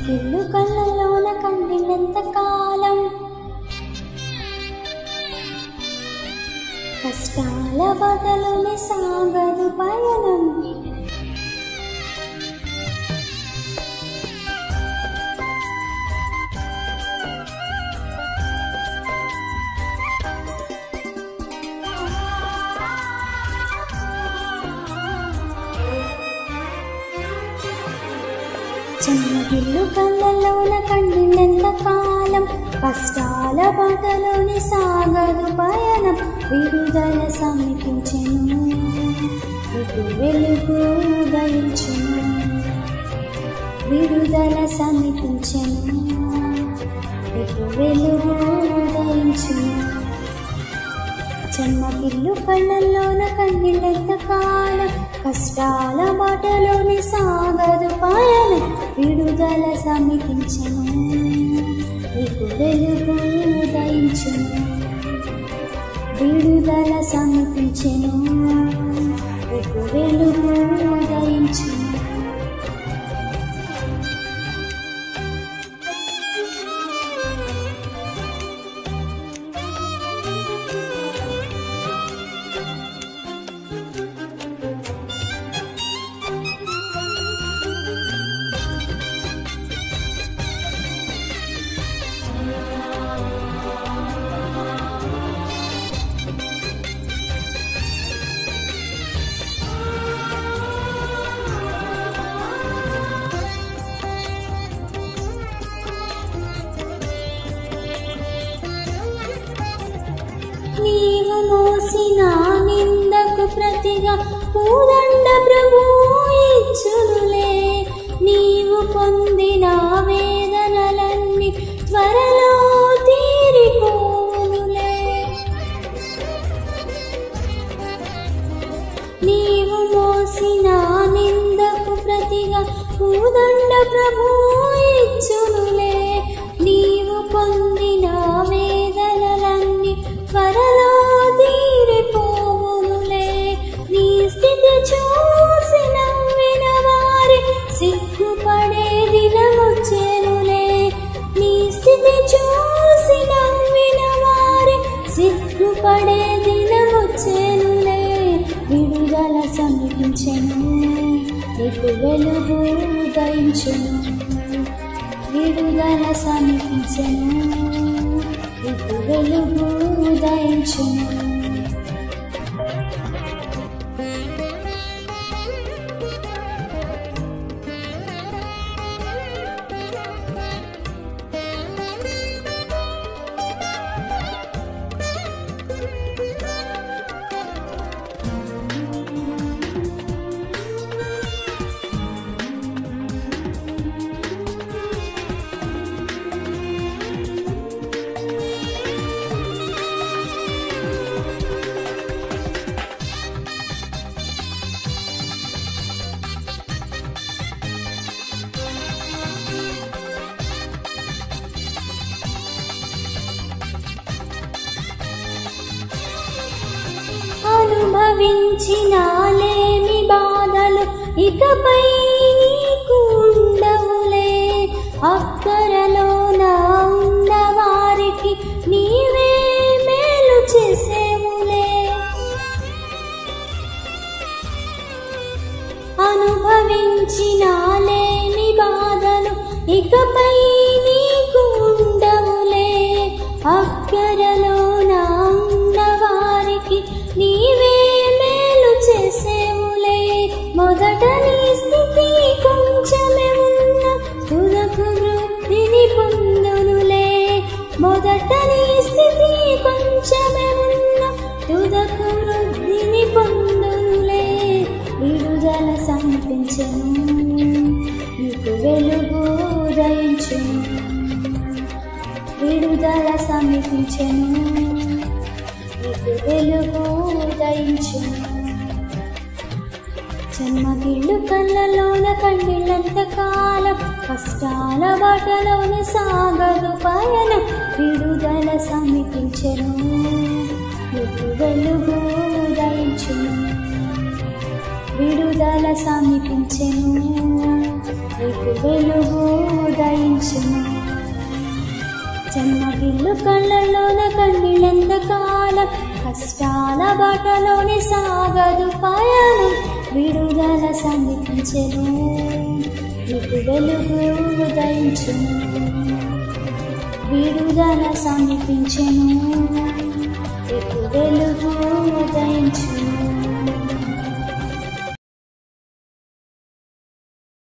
చెమ్మకిల్లు కళ్ళలోన కండినంత కాలం కష్టాల బదలుని సాగదు పయనం. చెమ్మగిల్లు కళ్ళలోన కండినంత కాలం కష్టాల బాధలోని సాగదు పయనం. విడుదల సమీపించెను, ఇటు వెలుగు ఉదయించెను. విడుదల సమీపించెను, ఇటు వెలుగు ఉదయించెను. చెమ్మగిల్లు కళ్ళలోన కండినంత కాలం కష్టాల బాటలోని సాగదు పయనం. విడుదల సమీపించెను, ఇటు వెలుగు ఉదయించెను. విడుదల సమీపించెను, ఇటు వెలుగు ఉదయించెను. నీవు మోసిన నిందకు ప్రతిగా పూదండ ప్రభువు ఇచ్చునులే. నీవు పొందిన వేదనలన్నీ త్వరలో తీరిపోవునులే. నీవు మోసిన నిందకు ప్రతిగా పూదండ ప్రభువు ఇచ్చునులే. నీవు పొందిన వేదనలన్నీ త్వరలో తీరిపోవునులే. నీ స్థితి చూసి నవ్విన వారి సిగ్గుపడే దినమొచ్చెనులే. నీ స్థితి చూసి నవ్విన వారి సిగ్గుపడే దినమొచ్చెనులే. విడుదల సమీపించెను, ఇటు వెలుగు ఉదయించెను. విడుదల సమీపించెను, ఇటు వెలుగు ఉదయించెను. అనుభవించినాలేమి బాధలు ఇకపై నీకు ఉండవులే. అక్కరలోన ఉన్న వారికి నీవే మేలు చేసేవులే. అనుభవించినాలేమి బాధలు ఇకపై నీకు ఉండవులే. అక్కరలోన ఉన్న వారికి నీవే మేలు చేసేవులే. మొదట నీ స్థితి కొంచెమే ఉన్న తుదకు వృద్ధిని పొందునులే. మొదట నీ స్థితి కొంచెమే ఉన్న తుదకు వృద్ధిని పొందునులే. విడుదల సమీపించెను, నీకు వెలుగు ఉదయించెను. విడుదల సమీపించెను, నీకు వెలుగు ఉదయించెను. చెమ్మగిల్లు కళ్ళలోన కండినంత కాలం కష్టాల బాటలోని సాగదు పయనం. విడుదల సమీపించెను, నీకు వెలుగు ఉదయించెను. విడుదల సమీపించెను, రేపు వెలుగు ఉదయించెను. చెమ్మగిల్లు కళ్ళలోన కన్నీళ్ళంతకాలం, కష్టాల బాటలోని సాగదు పయనం, విడుదల సమీపించెను, రేపు వెలుగు ఉదయించెను. విడుదల సమీపించెను, రేపు వెలుగు ఉదయించెను.